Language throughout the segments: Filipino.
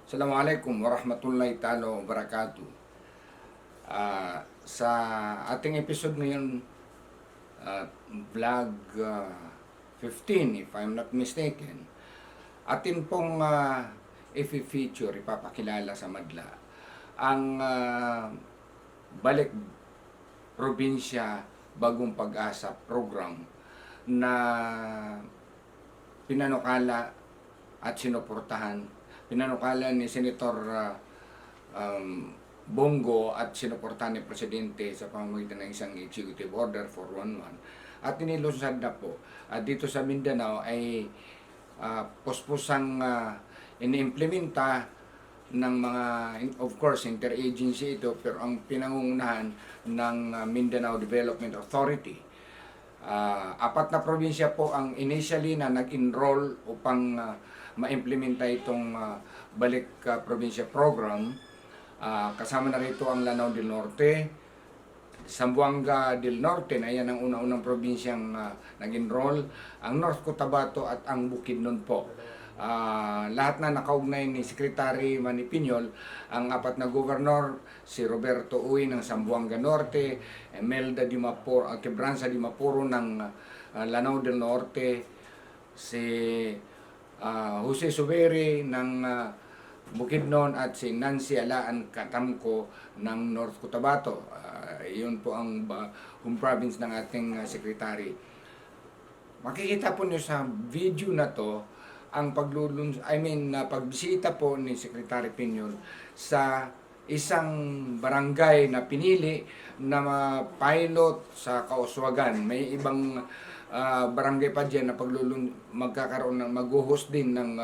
Assalamualaikum warahmatullahi ta'ala wabarakatuh. Sa ating episode ngayon, vlog 15 if I'm not mistaken, atin pong i-feature, ipapakilala sa madla, ang Balik Probinsya Bagong Pag-asa program na pinanukala at pinanukala ni Senator Bongo at sinuportahan ni Presidente sa pamamagitan ng isang Executive Order 411 at inilunsad na po. At dito sa Mindanao ay puspusang iniimplementa ng mga, of course, interagency ito, pero ang pinangungunahan ng Mindanao Development Authority. Apat na probinsya po ang initially na nag-enroll upang ma-implementa itong Balik Probinsya Program. Kasama na rito ang Lanao del Norte, Zamboanga del Norte na yan ang una-unang probinsyang nag-enroll, ang North Cotabato at ang Bukidnon po. Lahat na nakaugnay ni Secretary Manny Piñol, ang apat na gobernador, si Roberto Uy ng Zamboanga Norte, Imelda Dimapuro, Quebranza Dimapuro ng Lanao del Norte, si Jose Suberi ng Bukidnon at si Nancy Alaan Katamko ng North Cotabato. Iyon po ang home province ng ating secretary. Makikita po niyo sa video na to ang pagbisita po ni Secretary Piñol sa isang barangay na pinili na pilot sa Kauswagan. May ibang barangay pa dyan na magkakaroon ng mag-host din ng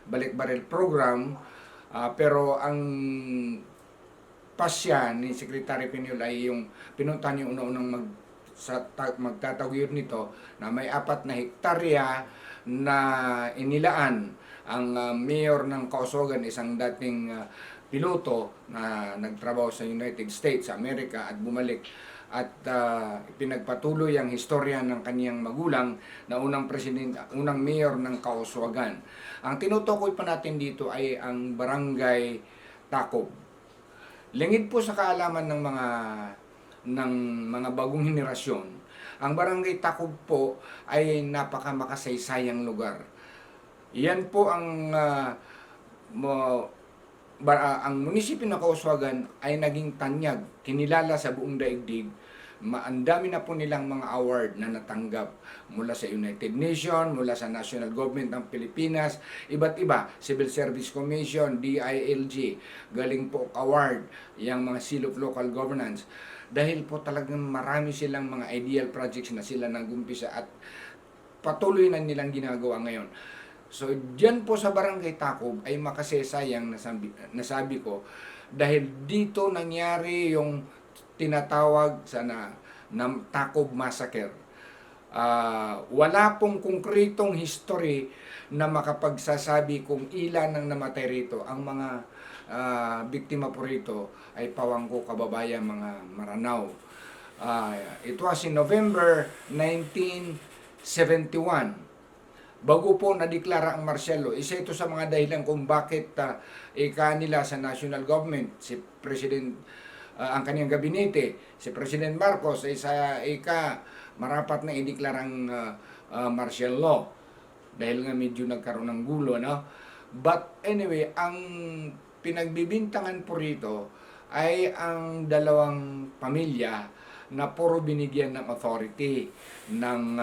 Balik Baril program, pero ang pasya ni Secretary Piñol ay yung pinuntahan yung una-unang magtataguyod nito na may 4 na hektarya na inilaan ang mayor ng Kauswagan, isang dating piloto na nagtrabaho sa United States, Amerika at bumalik at pinagpatuloy ang historya ng kaniyang magulang na unang mayor ng Kauswagan. Ang tinutukoy pa natin dito ay ang Barangay Tacob. Lingid po sa kaalaman ng mga bagong henerasyon, ang Barangay Tacob po ay napaka-makasaysayang lugar. Yan po ang munisipyo ng Kauswagan ay naging tanyag, kinilala sa buong daigdig. Ang dami na po nilang mga award na natanggap mula sa United Nations, mula sa National Government ng Pilipinas, iba't iba, Civil Service Commission, DILG, galing po award, yung mga Seal of Local Governance. Dahil po talagang marami silang mga ideal projects na sila nag-umpisa at patuloy na nilang ginagawa ngayon. So, dyan po sa Barangay Tacob ay makasayang nasabi ko dahil dito nangyari yung tinatawag na Tacob Massacre. Wala pong konkretong history na makapagsasabi kung ilan ang namatay rito. Ang mga biktima po rito ay pawangko kababayan, mga Maranao. It was in November 1971. Bago po nadeklara ang martial law, isa ito sa mga dahilan kung bakit nila sa national government, si ang kanyang gabinete, si President Marcos, ay marapat na ideklarang martial law. Dahil nga medyo nagkaroon ng gulo, no? But anyway, ang pinagbibintangan po rito ay ang dalawang pamilya na puro binigyan ng authority ng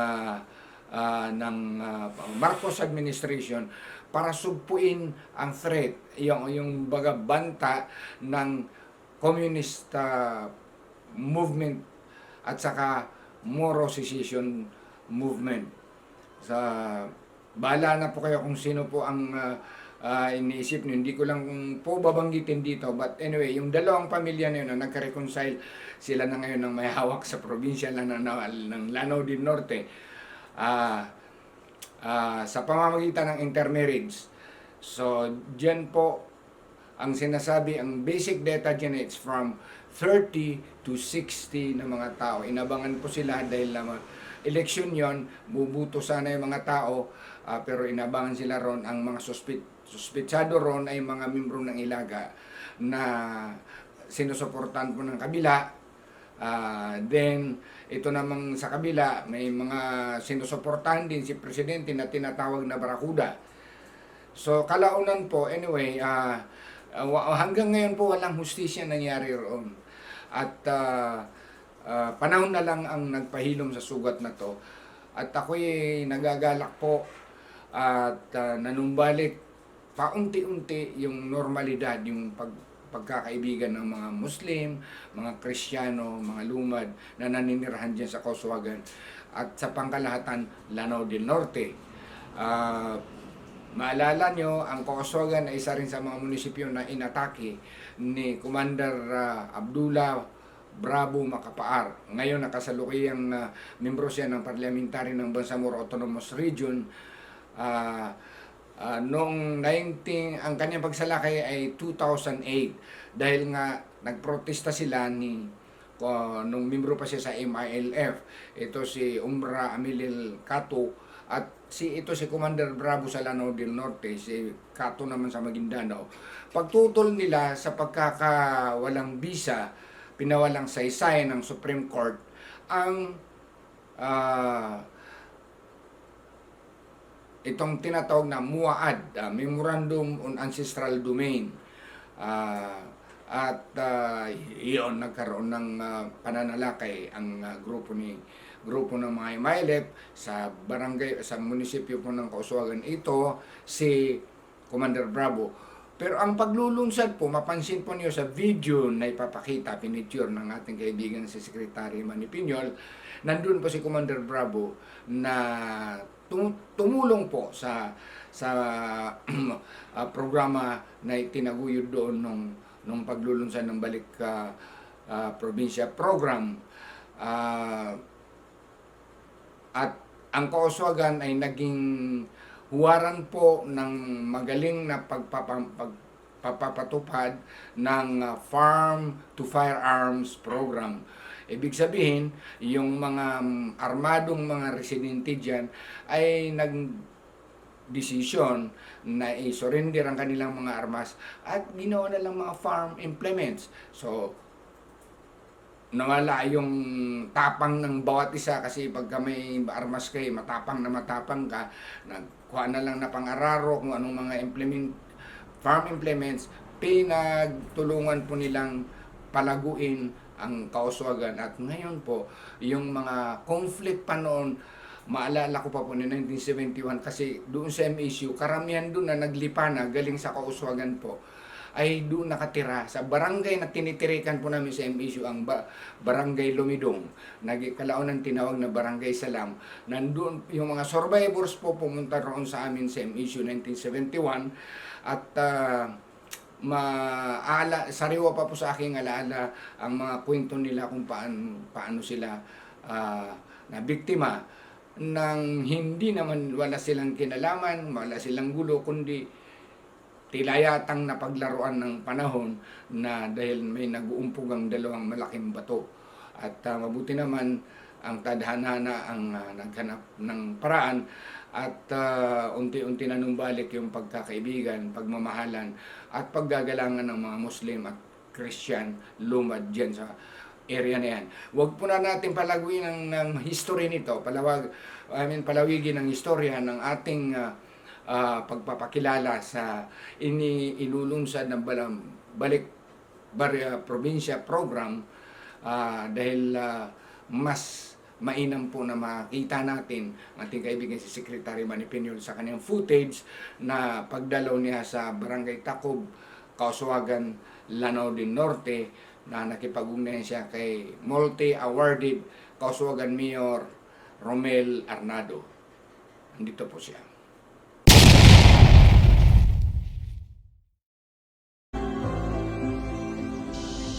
Marcos administration para sugpuin ang threat, yung banta ng communist movement at saka Moro secession movement. Bahala na po kayo kung sino po ang iniisip nyo. Hindi ko lang po babanggitin dito. But anyway, yung dalawang pamilya na yun na nagka-reconcile, sila na ngayon ang may hawak sa probinsya ng Lanao del Norte. Sa pamamagitan ng intermarriage. So, dyan po ang sinasabi, ang basic data dyan, it's from 30 to 60 na mga tao. Inabangan po sila dahil eleksyon yon, bubuto sana yung mga tao, pero inabangan sila ron ang mga suspetsado ron ay mga membro ng Ilaga na sinusuportahan po ng kabila. Then, ito namang sa kabila, may mga sinusuportahan din si Presidente na tinatawag na Barakuda. So, kalaunan po, anyway, hanggang ngayon po walang hustisya nangyari roon. At panahon na lang ang nagpahilom sa sugat na to. At ako'y nagagalak po at nanumbalik paunti-unti yung normalidad, yung pagkakaibigan ng mga Muslim, mga Kristiyano, mga lumad na naninirahan dyan sa Kauswagan at sa pangkalahatan Lanao del Norte. Maalala nyo, ang Kauswagan ay isa rin sa mga munisipyo na inatake ni Commander Abdullah Bravo Macapaar. Ngayon nakasalukuyang membro siya ng parlamentary ng Bangsamoro Autonomous Region. Noong ang kanyang pagsalakay ay 2008 dahil nga nagprotesta sila nung membro pa siya sa MILF. Ito si Umra Amilil Cato at si Commander Bravo sa Lanao del Norte, si Cato naman sa Maguindanao. Pagtutol nila sa pagkakawalang bisa, pinawalang saysay ng Supreme Court ang itong tinatawag na MUAD, Memorandum on Ancestral Domain. Iyon nagkaroon ng pananalakay ang grupo ng mga MILF sa barangay, sa munisipyo po ng Kauswagan. Ito si Commander Bravo. Pero ang paglulunsad po, mapansin po niyo sa video na ipapakita, pinicture ng ating kaibigan si Secretary Manny Piñol, nandun po si Commander Bravo na tumulong po sa programa na itinaguyod doon nung paglulunsad ng Balik Probinsya program. At ang Kauswagan ay naging huwaran po ng magaling na pagpapatupad ng Farm to Firearms program. Ibig sabihin, yung mga armadong mga residente dyan ay nag-desisyon na i-surrender ang kanilang mga armas at ginawa na lang mga farm implements. So, nawala yung tapang ng bawat isa kasi pagka may armas kayo, matapang ka, nagkuha na lang na pang-araro kung anong mga farm implements, pinagtulungan po nilang palaguin ang Kauswagan. At ngayon po, yung mga conflict pa noon, maalala ko pa po ni 1971 kasi doon sa MSU, karamihan doon na naglipa na galing sa Kauswagan po, ay doon nakatira sa barangay na tinitirikan po namin sa MSU, ang Barangay Lumidong. Kalaunan tinawag na Barangay Salam. Nandun yung mga survivors po pumunta roon sa amin sa MSU 1971 at sariwa pa po sa aking alaala ang mga kwento nila kung paano sila na biktima ng hindi naman wala silang kinalaman, wala silang gulo, kundi tila yatang napaglaruan ng panahon na dahil may nag-uumpog ang dalawang malaking bato. At mabuti naman ang tadhana na ang naghanap ng paraan at unti-unti na numbalik yung pagkakaibigan, pagmamahalan at paggagalangan ng mga Muslim at Christian lumad dyan sa area na yan. Huwag po na natin palaguin ng history nito, palawigin ang istorya ng ating pagpapakilala sa inilulunsad ng Balik Probinsya program dahil mas mainam po na makita natin ang ating kaibigan si Secretary Manny Piñol sa kanyang footage na pagdalaw niya sa Barangay Tacob, Kauswagan, Lanao del Norte na nakipag-ugnayan siya kay multi-awarded Kauswagan Mayor Romel Arnado. Nandito po siya.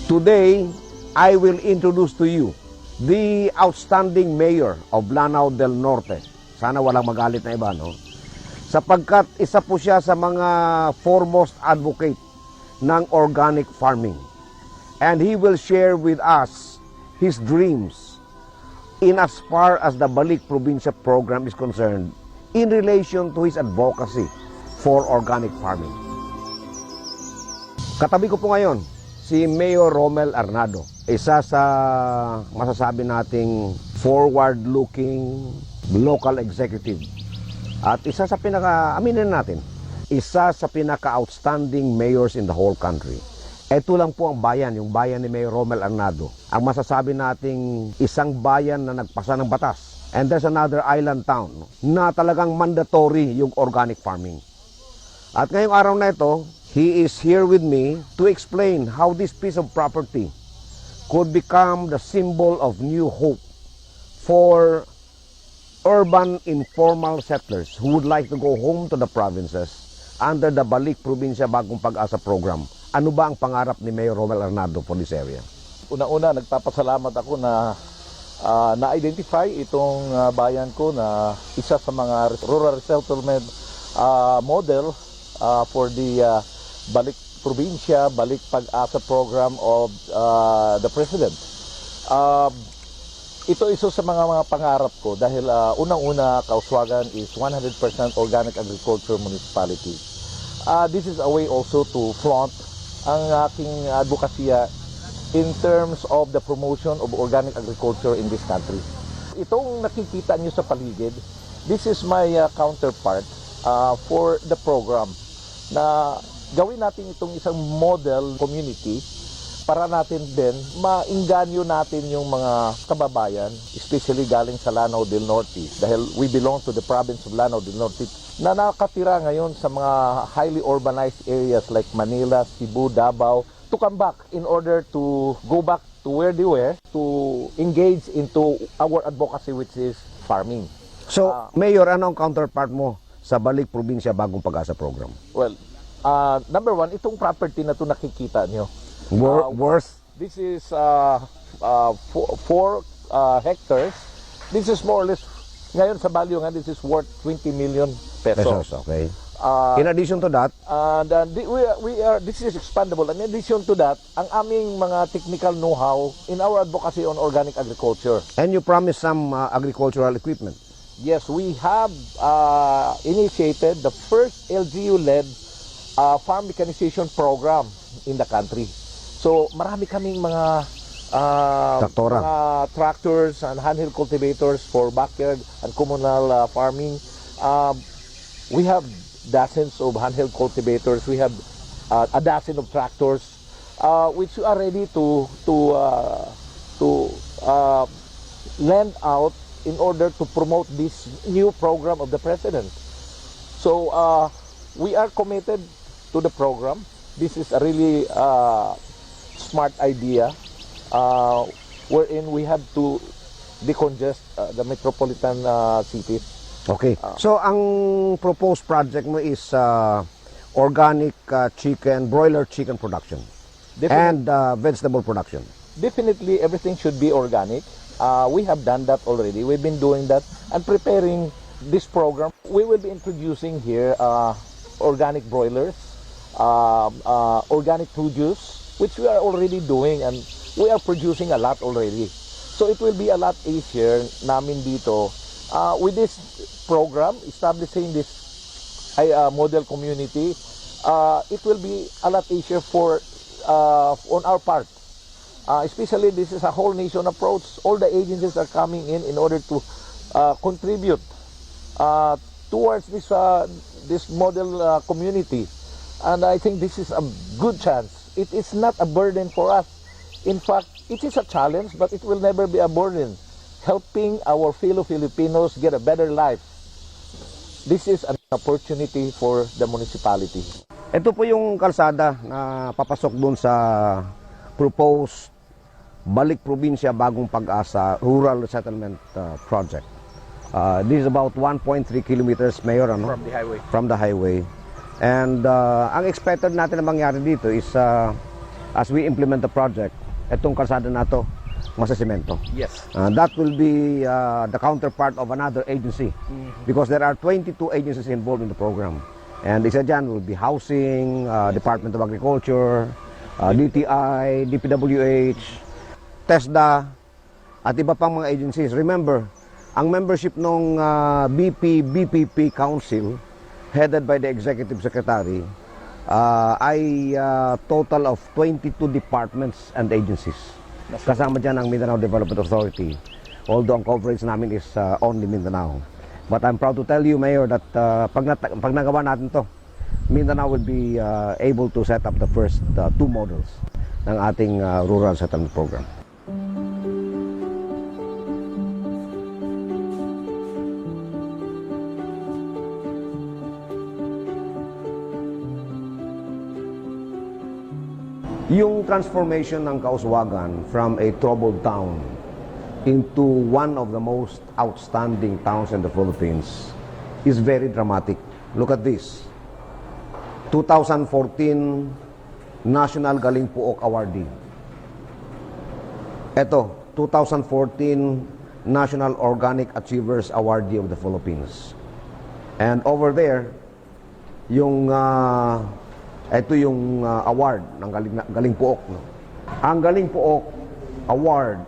Today, I will introduce to you the outstanding mayor of Lanao del Norte. Sana walang magalit na iba, no? Sapagkat isa po siya sa mga foremost advocate ng organic farming. And he will share with us his dreams in as far as the Balik Probinsya program is concerned in relation to his advocacy for organic farming. Katabi ko po ngayon si Mayor Romel Arnado, isa sa masasabi nating forward-looking local executive at isa sa aminin natin, isa sa pinaka-outstanding mayors in the whole country. Ito lang po ang bayan, yung bayan ni Mayor Romel Arnado. Ang masasabi nating isang bayan na nagpasa ng batas. And there's another island town na talagang mandatory yung organic farming. At ngayong araw na ito, he is here with me to explain how this piece of property could become the symbol of new hope for urban informal settlers who would like to go home to the provinces under the Balik Probinsya Bagong Pag-asa program. Ano ba ang pangarap ni Mayor Romel Arnado for this area? Una-una, nagpapasalamat ako na na-identify itong bayan ko na isa sa mga rural resettlement model for the Balik Probinsya, Balik Pag-asa program of the President. Ito isa sa mga pangarap ko dahil unang-una, Kauswagan is 100% organic agriculture municipality. This is a way also to flaunt ang aking advokasya in terms of the promotion of organic agriculture in this country. Itong nakikita niyo sa paligid, this is my counterpart for the program na gawin natin itong isang model community para natin din mainganyo natin yung mga kababayan, especially galing sa Lanao del Norte, dahil we belong to the province of Lanao del Norte, na nakatira ngayon sa mga highly urbanized areas like Manila, Cebu, Davao, to come back in order to go back to where they were, to engage into our advocacy, which is farming. So, Mayor, ano ang counterpart mo sa Balik Probinsya Bagong Pag-asa program? Well, number one, itong property na ito nakikita nyo. Worth? This is 4 hectares. This is more or less, ngayon sa value nga, this is worth 20 million pesos. Okay. In addition to that, this is expandable. In addition to that, ang aming mga technical know-how in our advocacy on organic agriculture. and you promise some agricultural equipment. Yes, we have initiated the first LGU-led farm mechanization program in the country. So, marami kaming mga tractors and handheld cultivators for backyard and communal farming. We have dozens of handheld cultivators. We have a dozen of tractors, which are ready to lend out in order to promote this new program of the President. So we are committed to the program. This is a really smart idea wherein we have to decongest the metropolitan cities. Okay. So, ang proposed project mo is organic chicken, broiler chicken production and vegetable production. Definitely, everything should be organic. We have done that already. We've been doing that and preparing this program. We will be introducing here organic broilers, organic produce, which we are already doing, and we are producing a lot already. So it will be a lot easier namin dito with this program, establishing this model community. It will be a lot easier for on our part. Especially this is a whole nation approach. All the agencies are coming in order to contribute towards this model community. And I think this is a good chance. It is not a burden for us. In fact, it is a challenge, but it will never be a burden. Helping our fellow Filipinos get a better life. This is an opportunity for the municipality. Ito po yung kalsada na papasok dun sa proposed Balik Probinsya Bagong Pag-asa Rural Resettlement Project. This is about 1.3 kilometers, Mayor, ano? From the highway. From the highway. And ang expected natin na mangyari dito is as we implement the project, itong kalsada na to, masasemento. Yes. That will be the counterpart of another agency because there are 22 agencies involved in the program. And isa dyan will be housing, Department of Agriculture, DTI, DPWH, TESDA, at iba pang mga agencies. Remember, ang membership ng BPP Council headed by the Executive Secretary, ay total of 22 departments and agencies. Kasama dyan ang Mindanao Development Authority, although ang coverage namin is only Mindanao. But I'm proud to tell you, Mayor, that pag nagawa natin to, Mindanao will be able to set up the first 2 models ng ating rural settlement program. Yung transformation ng Kauswagan from a troubled town into one of the most outstanding towns in the Philippines is very dramatic. Look at this. 2014 National Galing Puok Awardee. Ito, 2014 National Organic Achievers Awardee of the Philippines. And over there, yung ito yung award ng Galing Puok. No? Ang Galing Puok Award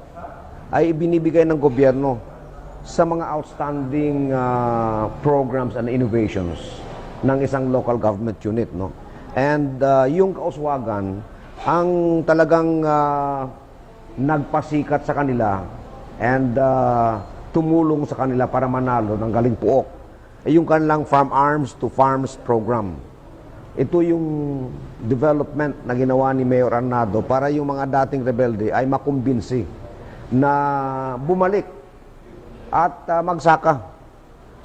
ay ibinibigay ng gobyerno sa mga outstanding programs and innovations ng isang local government unit. No? And yung Kauswagan, ang talagang nagpasikat sa kanila and tumulong sa kanila para manalo ng Galing Puok ay yung kanilang Farm Arms to Farms program. Ito yung development na ginawa ni Mayor Arnado para yung mga dating rebelde ay makumbinsi na bumalik at magsaka.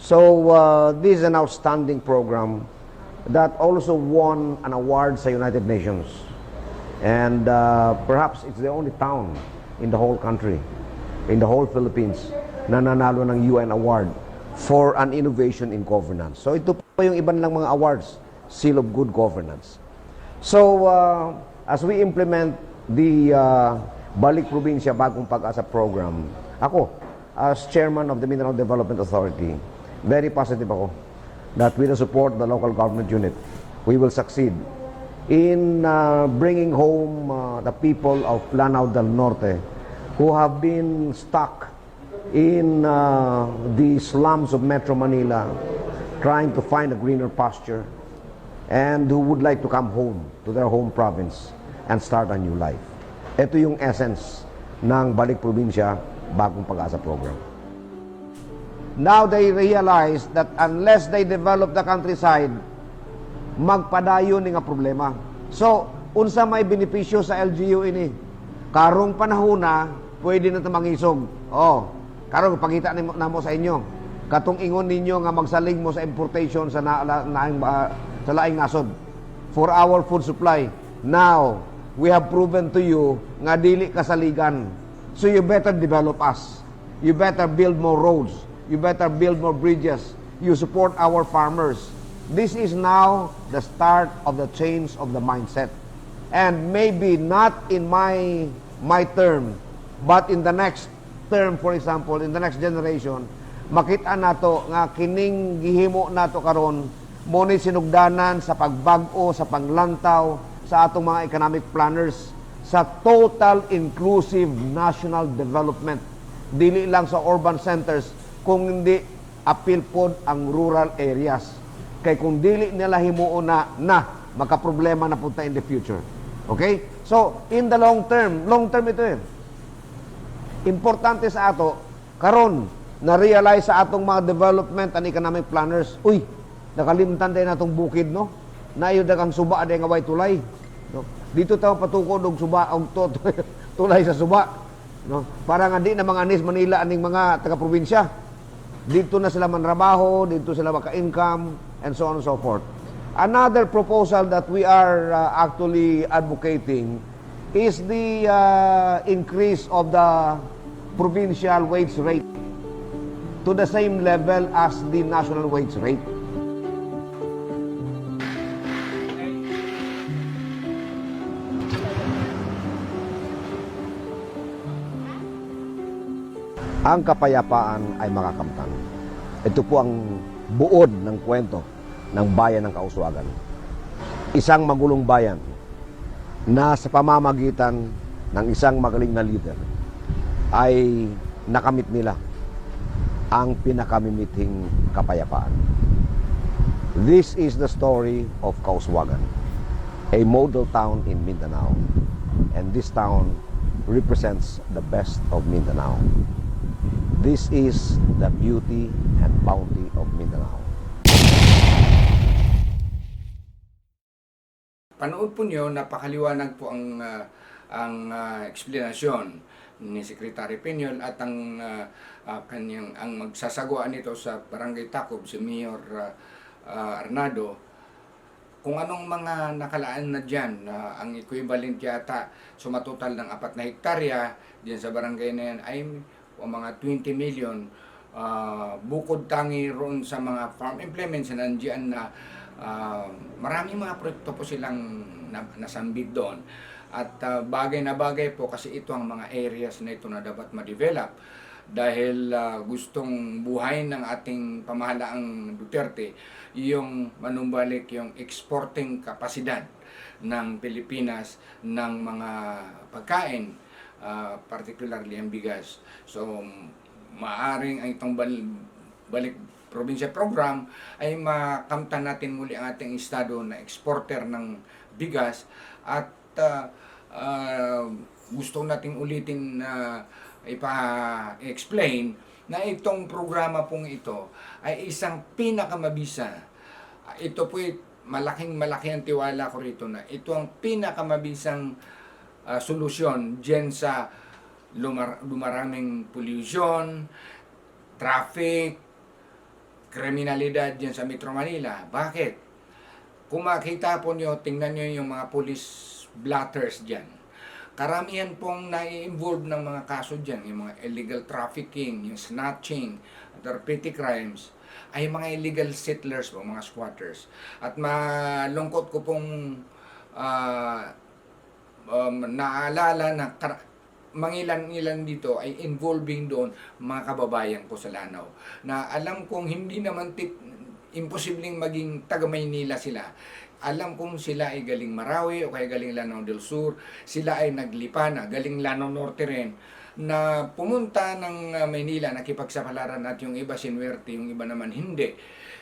So, this is an outstanding program that also won an award sa United Nations. And perhaps it's the only town in the whole country, in the whole Philippines, na nanalo ng UN award for an innovation in governance. So, ito pa yung iban lang mga awards. Seal of Good Governance. So, as we implement the Balik Probinsya Bagong Pag-asa program, ako, as chairman of the Mindanao Development Authority, very positive ako that with the support of the local government unit, we will succeed in bringing home the people of Lanao del Norte who have been stuck in the slums of Metro Manila trying to find a greener pasture, and who would like to come home to their home province and start a new life. Ito yung essence ng Balik Probinsya Bagong Pag-asa program. Now they realize that unless they develop the countryside, magpadayon nga problema. So, unsa may benepisyo sa LGU ini? Karong panahon na, pwede na ito mangisog. Oh, karong pagkita na mo sa inyo. Katong ingon ninyo nga magsaling mo sa importation sa sa laing nasod for our food supply. Now, we have proven to you nga dili kasaligan. So you better develop us. You better build more roads. You better build more bridges. You support our farmers. This is now the start of the change of the mindset. And maybe not in my term, but in the next term, for example, in the next generation, makita nato nga kining gihimo nato karon mo ni sinugdanan sa pagbag-o, sa panglantaw, sa atong mga economic planners, sa total inclusive national development. Dili lang sa urban centers, kung hindi appeal pod ang rural areas. Kay kung dili nila himuon na makaproblema na punta in the future. Okay? So, in the long term ito eh. Importante sa ato, karon na-realize sa atong mga development and economic planners, uy, nakalimtan din natong bukid, no? Naayod kang suba din nga way tulay. No? Dito tayo patukod og suba og tulay sa suba, no? Para nga di na mga anis Manila aning mga taga-probinsya. Dito na sila manrabaho, dito sila maka-income, and so on and so forth. Another proposal that we are actually advocating is the increase of the provincial wage rate to the same level as the national wage rate. Ang kapayapaan ay makakamtan. Ito po ang buod ng kwento ng bayan ng Kauswagan. Isang magulong bayan na sa pamamagitan ng isang magaling na leader ay nakamit nila ang pinakamimithing kapayapaan. This is the story of Kauswagan, a model town in Mindanao. And this town represents the best of Mindanao. This is the beauty and bounty of Mindanao. Panood po niyo, napakaliwanag po ang eksplanasyon ni Secretary Peñol at ang magsasagawa nito sa Barangay Tacob, si Mayor Arnado, kung anong mga nakalaan na dyan, ang equivalent yata sumatotal ng 4 na hektarya dyan sa barangay na yan ay mga 20 million, bukod tangi roon sa mga farm implements na nandiyan na maraming mga proyekto po silang nasambit doon. At bagay na bagay po kasi ito ang mga areas na ito na dapat ma-develop dahil gustong buhayin ng ating pamahalaang Duterte yung manumbalik yung exporting kapasidad ng Pilipinas ng mga pagkain, particularly ang bigas. So maaring ang itong balik probinsya program ay makamtan natin muli ang ating estado na exporter ng bigas at gusto nating ulitin na ipa-explain na itong programa pong ito ay isang pinakamabisa. Ito po malaki ang tiwala ko rito na ito ang pinakamabisang solusyon dyan sa lumaraming pollution, traffic, kriminalidad dyan sa Metro Manila. Bakit? Kung makita po nyo, tingnan nyo yung mga police blotters dyan. Karamihan pong nai-involve ng mga kaso dyan, yung mga illegal trafficking, yung snatching, other petty crimes, ay mga illegal settlers po, mga squatters. At malungkot ko pong naalala na mangilan-ilan dito ay involving doon mga kababayan ko sa Lanao. Na alam kong hindi naman imposibleng maging taga Maynila sila. Alam kong sila ay galing Marawi o kaya galing Lanao del Sur. Sila ay naglipa na, galing Lanao Norte rin, na pumunta ng Maynila, nakipagsapalaran at yung iba sinwerte, yung iba naman hindi.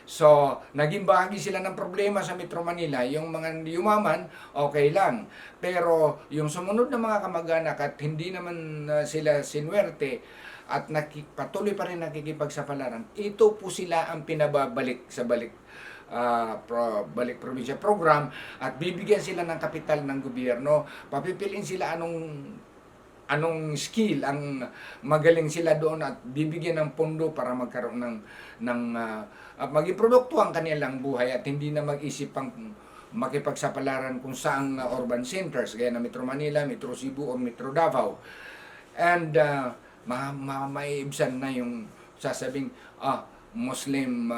So, naging bahagi sila ng problema sa Metro Manila. Yung mga yumaman, okay lang. Pero yung sumunod na mga kamag-anak at hindi naman sila sinwerte at patuloy pa rin nakikipagsapalaran, ito po sila ang pinababalik sa balik probinsya program at bibigyan sila ng kapital ng gobyerno. Papipiliin sila anong skill ang magaling sila doon at bibigyan ng pondo para magkaroon ng maging produkto ang kanilang buhay at hindi na mag-isip pang makipagsapalaran kung saang urban centers gaya na Metro Manila, Metro Cebu o Metro Davao. And maiibsan na yung sasabing Muslim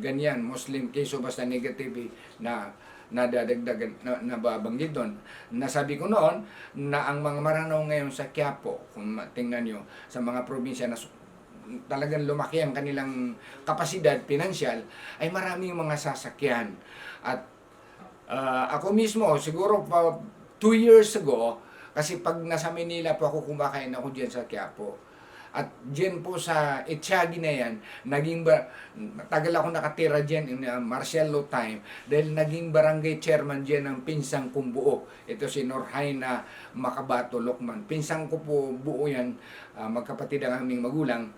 ganyan, Muslim keso basta negative na nadadagdagan, nababanggit doon. Nasabi ko noon na ang mga Maranao ngayon sa Quiapo, kung tingnan nyo, sa mga probinsya na talagang lumaki ang kanilang kapasidad pinansyal, ay maraming mga sasakyan. At ako mismo, siguro 2 years ago, kasi pag nasa Manila po ako, kumakain ako dyan sa Quiapo. At dyan po sa Etiagi na yan, tagal ako nakatira dyan in martial law time dahil naging barangay chairman dyan ng pinsang kong buo. Ito si Norhaina Makabato Lokman. Pinsang ko po buo yan, magkapatid ang aming magulang.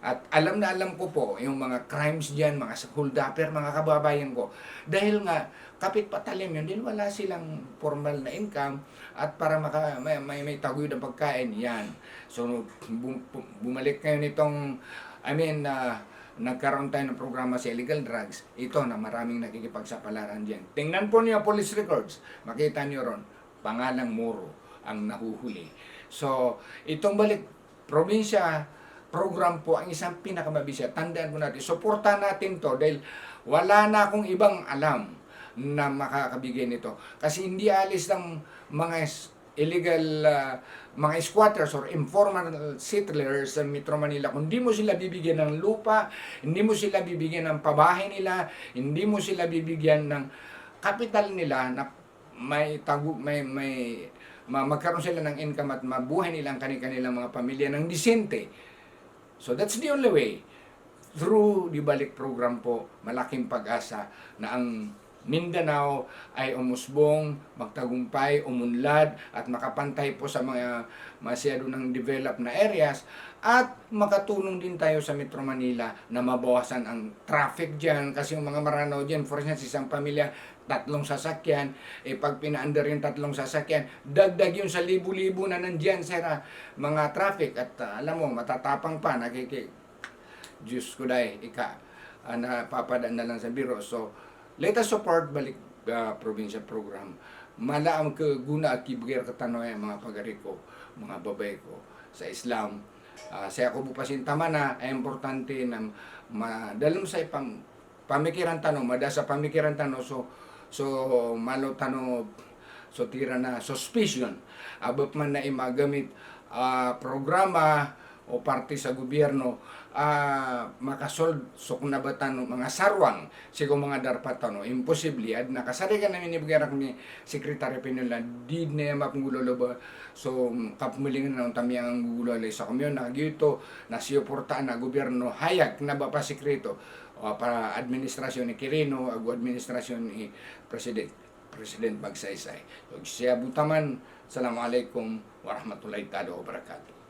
At alam na alam ko po yung mga crimes dyan, mga hold-upper, mga kababayan ko. Dahil nga, kapit patalim yun, dahil wala silang formal na income at para may taguyod ang pagkain, yan. So, bumalik kayo nitong, nagkaroon tayo ng programa sa illegal drugs, ito na maraming nakikipagsapalaran dyan. Tingnan po niyo police records, makita niyo ron, pangalang Moro ang nahuhuli. So, itong balik probinsya program po ang isang pinakamabisa. Tandaan po natin, suportahan natin to dahil wala na akong ibang alam na makakabigay nito. Kasi hindi alis ng mga illegal, mga squatters or informal settlers sa Metro Manila. Kung hindi mo sila bibigyan ng lupa, hindi mo sila bibigyan ng pabahay nila, hindi mo sila bibigyan ng kapital nila na magkaroon sila ng income at mabuhay nila ang kanilang mga pamilya ng disente. So that's the only way. through di balik program po, malaking pag-asa na ang Mindanao ay umusbong, magtagumpay, umunlad at makapantay po sa mga masyado ng develop na areas at makatulong din tayo sa Metro Manila na mabawasan ang traffic dyan kasi yung mga Maranao dyan, for instance, isang pamilya, 3 sasakyan, pag pinaandar yung 3 sasakyan, dagdag yun sa libu-libu na nandyan sa mga traffic at alam mo, matatapang pa, Diyos ko dahil, napapadaan na lang sa biro. So, let us support balik provincial program. Malaam ke guna at kibigir katanoy mga pagari ko, mga babay ko sa Islam. Saya ko bupasin tama na ay importante na madalam sa pamikiran tanong, madasa pamikiran tanong so malo tanong so tira na suspicion. Abot man na imagamit programa o parte sa gobyerno makasolve so kung nabatan mga sarwang siguro mga darpatan imposible ad nakasari ka namin ibigara kami sekretary pinula di na mapunggulo ba so kapmulingan na tami ang gugulo sa komyon na gito na siyoportaan na gobyerno hayag na ba pa sekreto para administrasyon ni Quirino ag administrasyon ni President Magsaysay so siya butaman. Assalamualaikum warahmatullahi wabarakatuh.